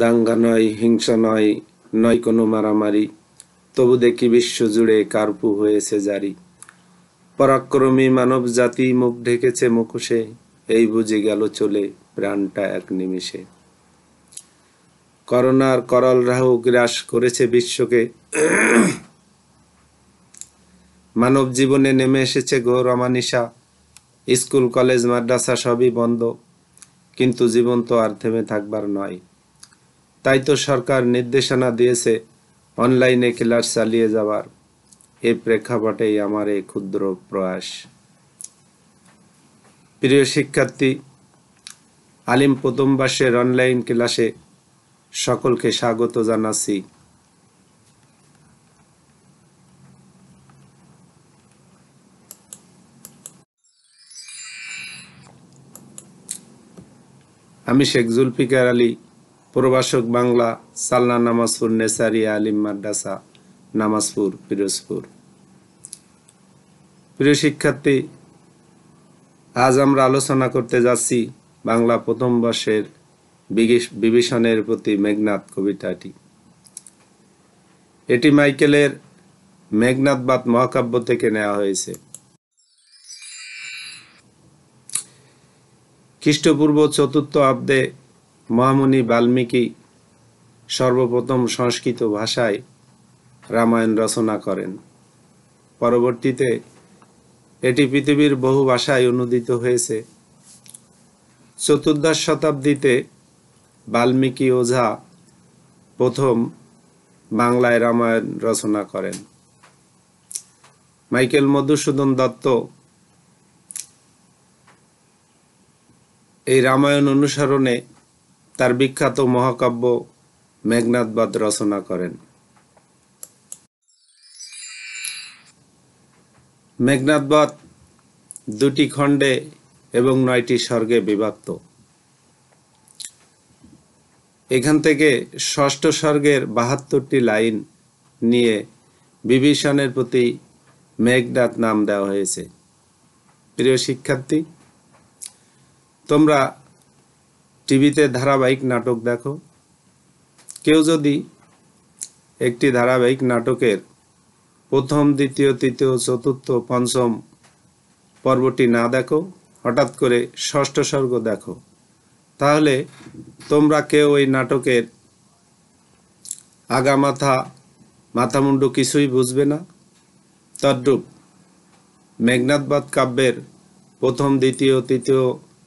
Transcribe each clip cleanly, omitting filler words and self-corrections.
দাঙ্গা নয়, হিংসা নয়, নয় কোনো মারামারি, তবু দেখি বিশ্বজুড়ে কার্পু হয়েছে জারি। পরাক্রমী মানব জাতি মুখ ঢেকেছে মুখোশে, এই বুঝে গেল চলে প্রাণটা এক নিমিষে। করোনার করল রাহু গ্রাস করেছে বিশ্বকে, মানব জীবনে নেমে এসেছে ঘোর অমানিসা। স্কুল কলেজ মাদ্রাসা সবই বন্ধ, কিন্তু জীবন তো আর থেমে থাকবার নয়। তাই তো সরকার নির্দেশনা দিয়েছে অনলাইনে ক্লাস চালিয়ে যাবার। এ প্রেক্ষাপটেই আমার এই ক্ষুদ্র প্রয়াস। প্রিয় শিক্ষার্থী, আলিম প্রথম বর্ষের অনলাইন ক্লাসে সকলকে স্বাগত জানাচ্ছি। আমি শেখ জুলফিকার আলী, প্রভাষক বাংলা, সালনা নামাজপুর নেসারিয়া আলিম মাদ্রাসা, নামাজপুর, পিরোজপুর। প্রিয় শিক্ষার্থী, আজ আমরা আলোচনা করতে যাচ্ছি বাংলা প্রথম বর্ষের বিভীষণের প্রতি মেঘনাদ কবিতাটি। এটি মাইকেলের মেঘনাদবধ মহাকাব্য থেকে নেওয়া হয়েছে। খ্রিস্টপূর্ব 4th অব্দে মহামুনি বাল্মীকি সর্বপ্রথম সংস্কৃত ভাষায় রামায়ণ রচনা করেন। পরবর্তীতে এটি পৃথিবীর বহু ভাষায় অনুদিত হয়েছে। 14দশ শতাব্দীতে বাল্মীকি ওঝা প্রথম বাংলায় রামায়ণ রচনা করেন। মাইকেল মধুসূদন দত্ত এই রামায়ণ অনুসরণে তার বিখ্যাত মহাকাব্য মেঘনাদবধ রচনা করেন। মেঘনাদবধ 2টি খণ্ডে এবং 9টি সর্গে বিভক্ত। এখান থেকে 6ষ্ঠ সর্গের 72টি লাইন নিয়ে বিভীষণের প্রতি মেঘনাদ নাম দেওয়া হয়েছে। প্রিয় শিক্ষার্থী, তোমরা টিভিতে ধারাবাহিক নাটক দেখো। কেউ যদি একটি ধারাবাহিক নাটকের প্রথম, দ্বিতীয়, তৃতীয়, চতুর্থ, পঞ্চম পর্বটি না দেখো, হঠাৎ করে 6ষ্ঠ সর্গ দেখো, তাহলে তোমরা কেউ ওই নাটকের আগামাথা মাথামুন্ডু কিছুই বুঝবে না। তদ্রূপ মেঘনাদবধ কাব্যের প্রথম, দ্বিতীয়, তৃতীয়,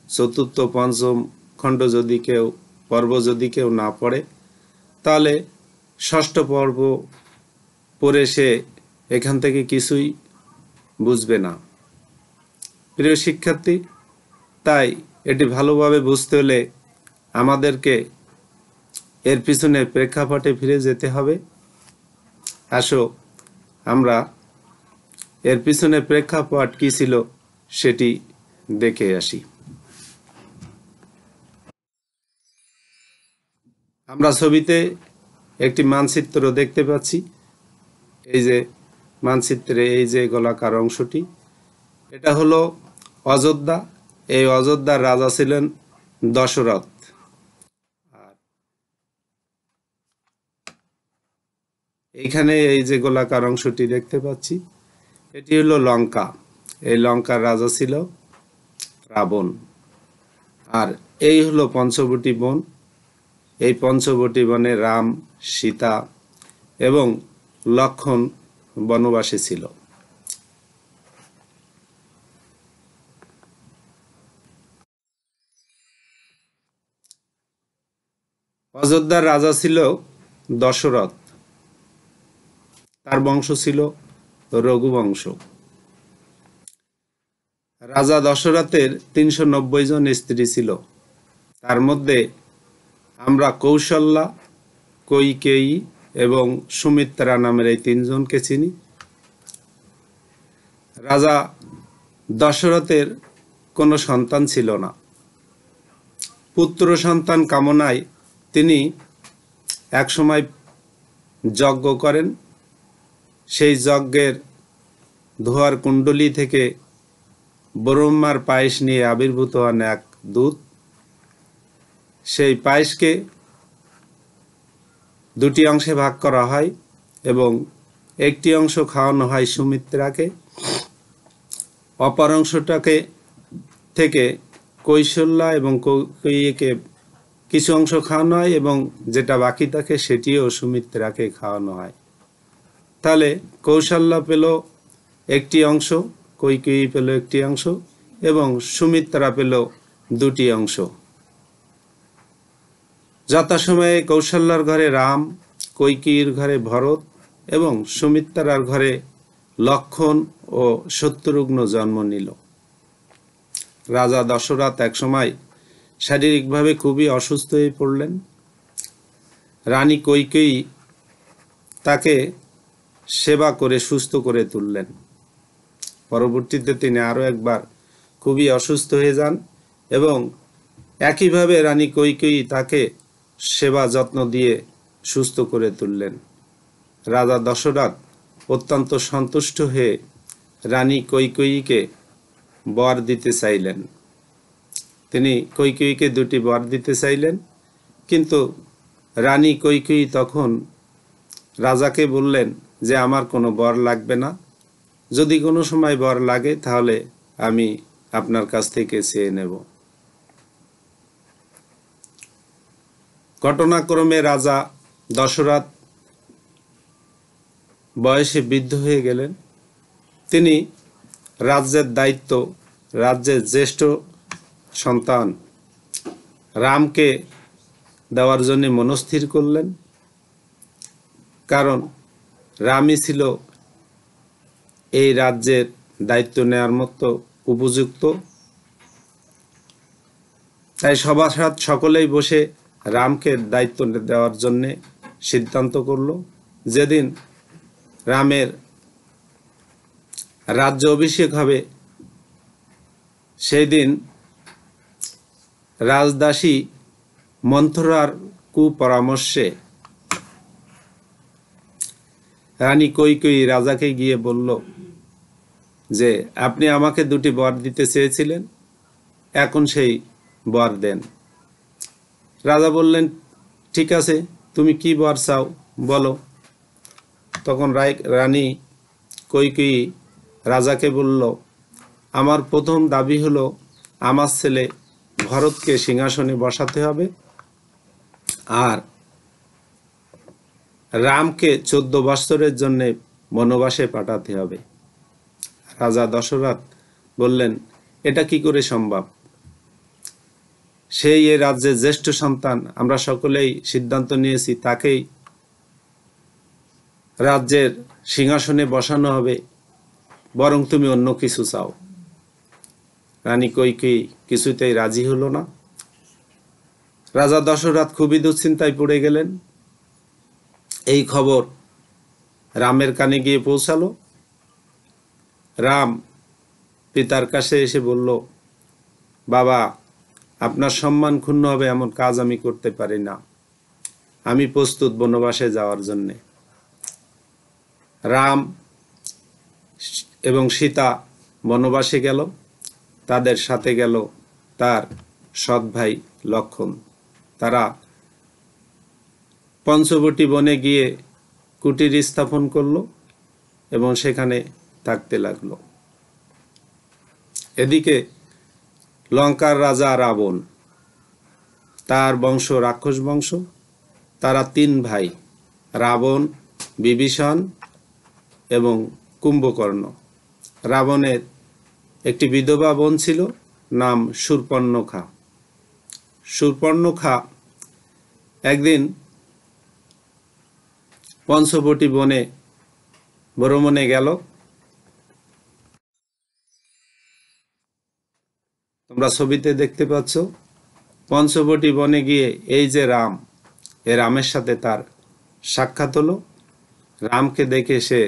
চতুর্থ, পঞ্চম পর্ব যদি কেউ না পড়ে, তাহলে 6ষ্ঠ পর্ব পড়ে সে এখান থেকে কিছুই বুঝবে না। প্রিয় শিক্ষার্থী, তাই এটি ভালোভাবে বুঝতে হলে আমাদেরকে এর পিছনে প্রেক্ষাপটে ফিরে যেতে হবে। আসো আমরা এর পিছনে প্রেক্ষাপট কি ছিল সেটি দেখে আসি। আমরা ছবিতে একটি মানচিত্র দেখতে পাচ্ছি। এই যে মানচিত্রে এই যে গোলাকার অংশটি, এটা হলো অযোধ্যা। এই অযোধ্যার রাজা ছিলেন দশরথ। আর এইখানে এই যে গোলাকার অংশটি দেখতে পাচ্ছি, এটি হলো লঙ্কা। এই লঙ্কার রাজা ছিল রাবণ। আর এই হলো পঞ্চবটী বন। এই পঞ্চবটী বনে রাম, সীতা এবং লক্ষ্মণ বনবাসী ছিল। অযোধ্যার রাজা ছিল দশরথ। তার বংশ ছিল রঘুবংশ। রাজা দশরথের 390 জন স্ত্রী ছিল। তার মধ্যে আমরা কৌশল্যা, কৈকেয়ী এবং সুমিত্রা নামের এই 3 জনকে চিনি। রাজা দশরথের কোনো সন্তান ছিল না। পুত্র সন্তান কামনায় তিনি একসময় যজ্ঞ করেন। সেই যজ্ঞের ধোয়ার কুণ্ডলী থেকে ব্রহ্মার পায়েস নিয়ে আবির্ভূত হন এক দূত। সেই পায়েসকে দুটি অংশে ভাগ করা হয় এবং একটি অংশ খাওয়ানো হয় সুমিত্রাকে, অপর অংশটাকে থেকে কৌশল্যা এবং কৈকেয়ীকে কিছু অংশ খাওয়ানো হয় এবং যেটা বাকি থাকে সেটিও সুমিত্রাকে খাওয়ানো হয়। তাহলে কৌশল্যা পেল একটি অংশ, কৈকেয়ী পেল একটি অংশ এবং সুমিত্রা পেল দুটি অংশ। যথাসময়ে কৌশল্যার ঘরে রাম, কৈকেয়ীর ঘরে ভরত এবং সুমিত্রার ঘরে লক্ষণ ও শত্রুঘ্ন জন্ম নিল। রাজা দশরথ একসময় শারীরিকভাবে খুবই অসুস্থ হয়ে পড়লেন। রানী কৈকেয়ী তাকে সেবা করে সুস্থ করে তুললেন। পরবর্তীতে তিনি আরও একবার খুবই অসুস্থ হয়ে যান এবং একইভাবে রানী কৈকেয়ী তাকে সেবা যত্ন দিয়ে সুস্থ করে তুললেন। রাজা দশরথ অত্যন্ত সন্তুষ্ট হয়ে রানী কৈকেয়ীকে বর দিতে চাইলেন। তিনি কৈকেয়ীকে দুটি বর দিতে চাইলেন, কিন্তু রানী কৈকেয়ী তখন রাজাকে বললেন যে আমার কোনো বর লাগবে না, যদি কোনো সময় বর লাগে তাহলে আমি আপনার কাছ থেকে চেয়ে নেব। ঘটনাক্রমে রাজা দশরথ বয়সে বৃদ্ধ হয়ে গেলেন। তিনি রাজ্যের দায়িত্ব, রাজ্যের জ্যেষ্ঠ সন্তান রামকে দেওয়ার জন্য মনস্থির করলেন, কারণ রামই ছিল এই রাজ্যের দায়িত্ব নেওয়ার মতো উপযুক্ত। তাই সভাসদ সকলেই বসে রামকে দায়িত্ব দেওয়ার জন্যে সিদ্ধান্ত করল। যেদিন রামের রাজ্য অভিষেক হবে সেই দিন রাজদাসী মন্থরার কুপরামর্শে রানী কৈকেয়ী রাজাকে গিয়ে বলল যে আপনি আমাকে দুটি বর দিতে চেয়েছিলেন, এখন সেই বর দেন। রাজা বললেন ঠিক আছে, তুমি কি বর চাও বলো। তখন রানী কৈকেয়ী রাজাকে বলল, আমার প্রথম দাবি হলো আমার ছেলে ভরতকে সিংহাসনে বসাতে হবে আর রামকে 14 বৎসরের জন্য বনবাসে পাঠাতে হবে। রাজা দশরথ বললেন এটা কি করে সম্ভব, সেই এ রাজ্যের জ্যেষ্ঠ সন্তান, আমরা সকলেই সিদ্ধান্ত নিয়েছি তাকেই রাজ্যের সিংহাসনে বসানো হবে, বরং তুমি অন্য কিছু চাও। রানী কৈকেয়ী কিছুতেই রাজি হলো না। রাজা দশরথ খুবই দুশ্চিন্তায় পড়ে গেলেন। এই খবর রামের কানে গিয়ে পৌঁছালো। রাম পিতার কাছে এসে বলল, বাবা, আপনার সম্মান ক্ষুণ্ণ হবে এমন কাজ আমি করতে পারি না, আমি প্রস্তুত বনবাসে যাওয়ার জন্যে। রাম এবং সীতা বনবাসে গেল, তাদের সাথে গেল তার সৎ ভাই লক্ষণ। তারা পঞ্চবটী বনে গিয়ে কুটির স্থাপন করলো এবং সেখানে থাকতে লাগলো। এদিকে লঙ্কার রাজা রাবণ, তার বংশ রাক্ষস বংশ, তারা 3 ভাই, রাবণ, বিভীষণ এবং কুম্ভকর্ণ। রাবণের একটি বিধবা বোন ছিল, নাম শূর্পণখা। শূর্পণখা একদিন পঞ্চবটী বনে ভ্রমণে গেল। তোমরা ছবিতে দেখতে পাচ্ছ, পঞ্চবটী বনে গিয়ে এই যে রাম, এ রামের সাথে তার সাক্ষাৎ হলো। রামকে দেখে সে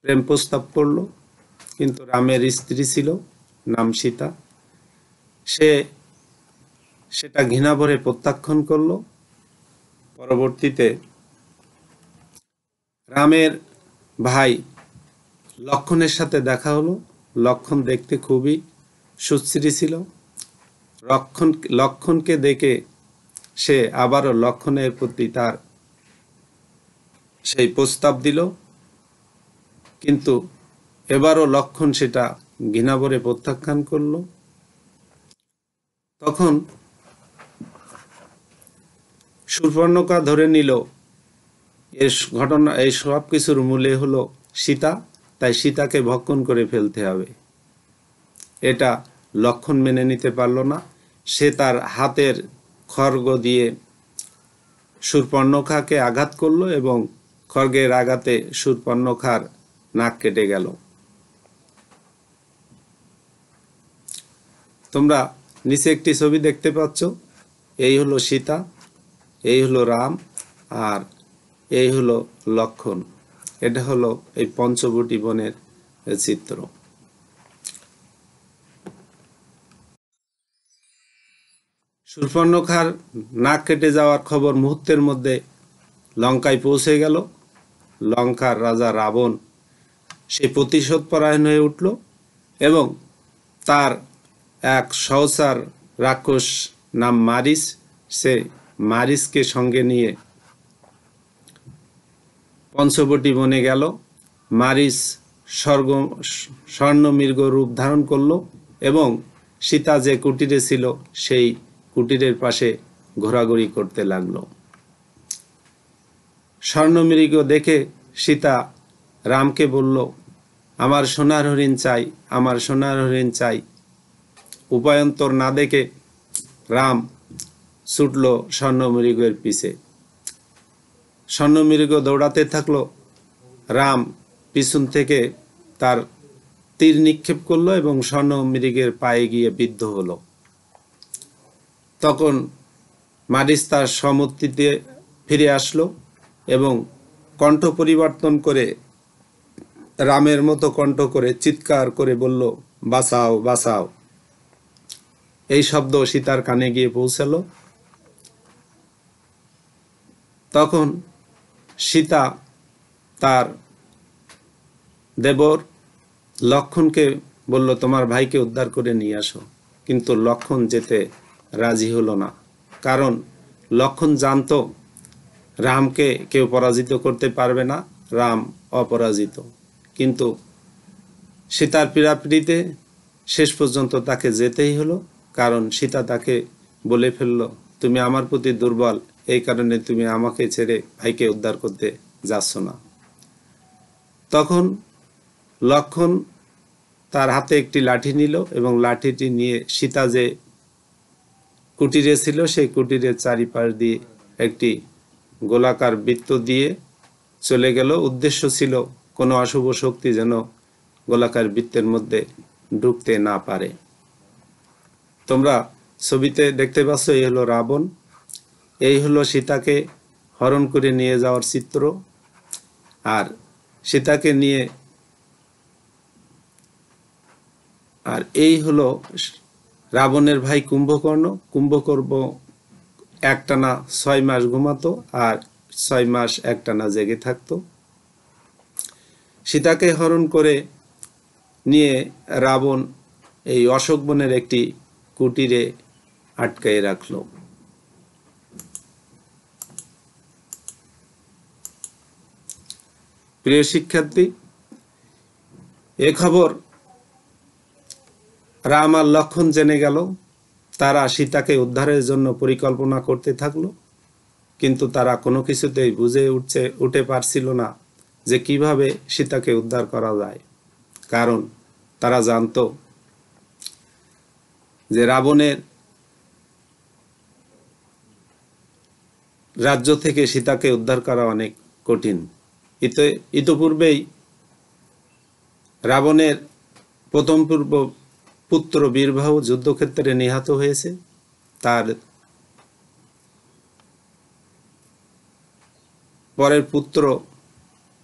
প্রেম প্রস্তাব করল, কিন্তু রামের স্ত্রী ছিল নাম সীতা, সেটা ঘৃণা ভরে প্রত্যাখ্যান করল। পরবর্তীতে রামের ভাই লক্ষণের সাথে দেখা হলো। লক্ষণ দেখতে খুবই সুশ্রী ছিল। লক্ষণকে দেখে সে আবারও লক্ষণের প্রতি তার সেই প্রস্তাব দিল, কিন্তু এবারও লক্ষণ সেটা ঘৃণাভরে প্রত্যাখ্যান করল। তখন শূর্পণখা ধরে নিল এই সব কিছুর মূলে হলো সীতা, তাই সীতাকে ভক্ষণ করে ফেলতে হবে। এটা লক্ষণ মেনে নিতে পারল না। সে তার হাতের খড়গ দিয়ে শূর্পণখাকে আঘাত করলো এবং খড়গের আঘাতে শূর্পণখার নাক কেটে গেল। তোমরা নিচে একটি ছবি দেখতে পাচ্ছ। এই হলো সীতা, এই হলো রাম, আর এই হলো লক্ষণ। এটা হলো এই পঞ্চবটী বনের চিত্র। শূর্পণখার নাক কেটে যাওয়ার খবর মুহূর্তের মধ্যে লঙ্কায় পৌঁছে গেল। লঙ্কার রাজা রাবণ সে প্রতিশোধ পরায়ণ হয়ে উঠল এবং তার এক সহচর রাক্ষস নাম মারিচ, সে মারিচকে সঙ্গে নিয়ে পঞ্চবটী বনে গেল। মারিচ স্বর্ণমৃগ রূপ ধারণ করল এবং সীতা যে কুটিরে ছিল সেই কুটিরের পাশে ঘোরাঘুরি করতে লাগলো। স্বর্ণমৃগ দেখে সীতা রামকে বলল, আমার সোনার হরিণ চাই, আমার সোনার হরিণ চাই। উপায়ন্তর না দেখে রাম ছুটল স্বর্ণমৃগের পিছে। স্বর্ণমৃগ দৌড়াতে থাকলো, রাম পিছন থেকে তার তীর নিক্ষেপ করলো এবং স্বর্ণমৃগের পায়ে গিয়ে বিদ্ধ হলো। তখন মারিচ তার সমুদ্রিতে ফিরে আসলো এবং কণ্ঠ পরিবর্তন করে রামের মতো কণ্ঠ করে চিৎকার করে বলল, বাঁচাও বাঁচাও। এই শব্দ সীতার কানে গিয়ে পৌঁছালো। তখন সীতা তার দেবর লক্ষণকে বলল, তোমার ভাইকে উদ্ধার করে নিয়ে আসো। কিন্তু লক্ষণ যেতে রাজি হলো না, কারণ লক্ষণ জানতো রামকে কেউ পরাজিত করতে পারবে না, রাম অপরাজিত। কিন্তু সীতার পীড়াপিড়িতে শেষ পর্যন্ত তাকে যেতেই হলো, কারণ সীতা তাকে বলে ফেলল, তুমি আমার প্রতি দুর্বল, এই কারণে তুমি আমাকে ছেড়ে ভাইকে উদ্ধার করতে যাচ্ছ না। তখন লক্ষণ তার হাতে একটি লাঠি নিল এবং লাঠিটি নিয়ে সীতা যে কুটিরে ছিল সেই কুটিরের চারিপাশ দিয়ে একটি গোলাকার বৃত্ত দিয়ে চলে গেল। উদ্দেশ্য ছিল কোনো অশুভ শক্তি যেন গোলাকার বৃত্তের মধ্যে ঢুকতে না পারে। তোমরা ছবিতে দেখতে পাচ্ছ, এই হলো রাবণ, এই হলো সীতাকে হরণ করে নিয়ে যাওয়ার চিত্র। আর সীতাকে নিয়ে এই হলো রাবণের ভাই কুম্ভকর্ণ। কুম্ভকর্ণ একটানা 6 মাস ঘুমাতো আর 6 মাস একটানা জেগে থাকতো। সীতাকে হরণ করে নিয়ে রাবণ এই অশোক বনের একটি কুটিরে আটকায়ে রাখল। প্রিয় শিক্ষার্থী, এ খবর রাম আর লক্ষণ জেনে গেল। তারা সীতাকে উদ্ধারের জন্য পরিকল্পনা করতে থাকলো, কিন্তু তারা কোনো কিছুতেই বুঝে উঠে পারছিল না যে কিভাবে সীতাকে উদ্ধার করা যায়, কারণ তারা জানতো যে রাবণের রাজ্য থেকে সীতাকে উদ্ধার করা অনেক কঠিন। ইতপূর্বেই রাবণের প্রথম পুত্র বীরবাহু যুদ্ধক্ষেত্রে নিহত হয়েছে। তার পরের পুত্র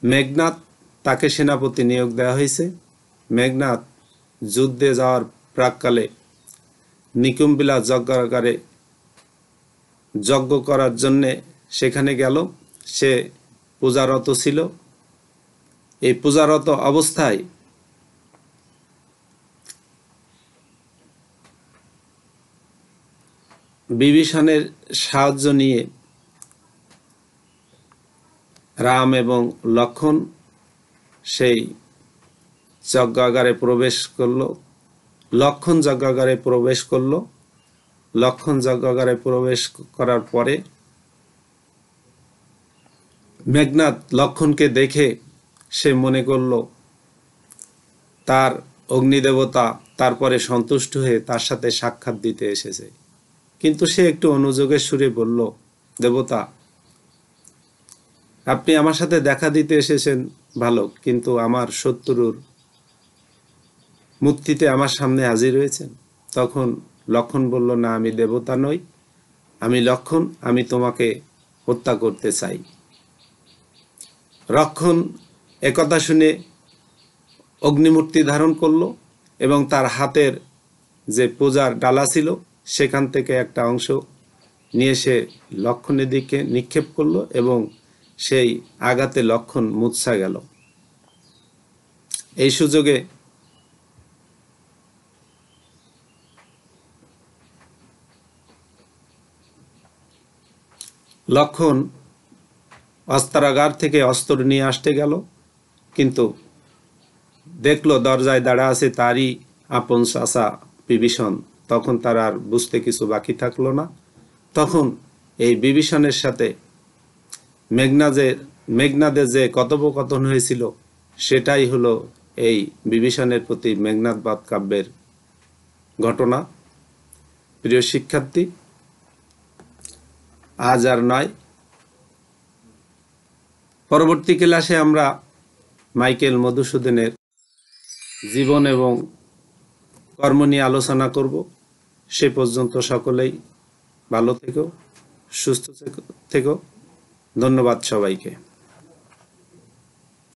মেঘনাদ, তাকে সেনাপতি নিয়োগ দেওয়া হয়েছে। মেঘনাদ যুদ্ধে যাওয়ার প্রাককালে নিকুম্বিলা যজ্ঞাগারে যজ্ঞ করার জন্যে সেখানে গেল। সে পূজারত ছিল। এই পূজারত অবস্থায় বিভীষণের সাহায্য নিয়ে রাম এবং লক্ষণ সেই যজ্ঞাগারে প্রবেশ করলো। লক্ষণ যজ্ঞাগারে প্রবেশ করলো। লক্ষণ যজ্ঞাগারে প্রবেশ করার পরে মেঘনাদ লক্ষণকে দেখে সে মনে করল তার অগ্নিদেবতা তারপরে সন্তুষ্ট হয়ে তার সাথে সাক্ষাৎ দিতে এসেছে। কিন্তু সে একটু অনুযোগের সুরে বলল, দেবতা, আপনি আমার সাথে দেখা দিতে এসেছেন ভালো, কিন্তু আমার শত্রুর মূর্তিতে আমার সামনে হাজির হয়েছেন। তখন লক্ষণ বলল, না, আমি দেবতা নই, আমি লক্ষণ, আমি তোমাকে হত্যা করতে চাই। লক্ষণ একথা শুনে অগ্নিমূর্তি ধারণ করলো এবং তার হাতের যে পূজার ডালা ছিল সেখান থেকে একটা অংশ নিয়ে সে লক্ষণের দিকে নিক্ষেপ করলো এবং সেই আঘাতে লক্ষণ মূর্ছা গেল। এই সুযোগে লক্ষণ অস্ত্রাগার থেকে অস্ত্র নিয়ে আসতে গেল, কিন্তু দেখলো দরজায় দাঁড়া আছে তারই আপন চাচা বিভীষণ। তখন তার আর বুঝতে কিছু বাকি থাকলো না। তখন এই বিভীষণের সাথে মেঘনাদের যে কথোপকথন হয়েছিল সেটাই হলো এই বিভীষণের প্রতি মেঘনাদ বধ কাব্যের ঘটনা। প্রিয় শিক্ষার্থী, আজ আর নয়, পরবর্তী ক্লাসে আমরা মাইকেল মধুসূদনের জীবন এবং কর্ম নিয়ে আলোচনা করব। সে পর্যন্ত সকলেই ভালো থেকো, সুস্থ থেকো। ধন্যবাদ সবাইকে।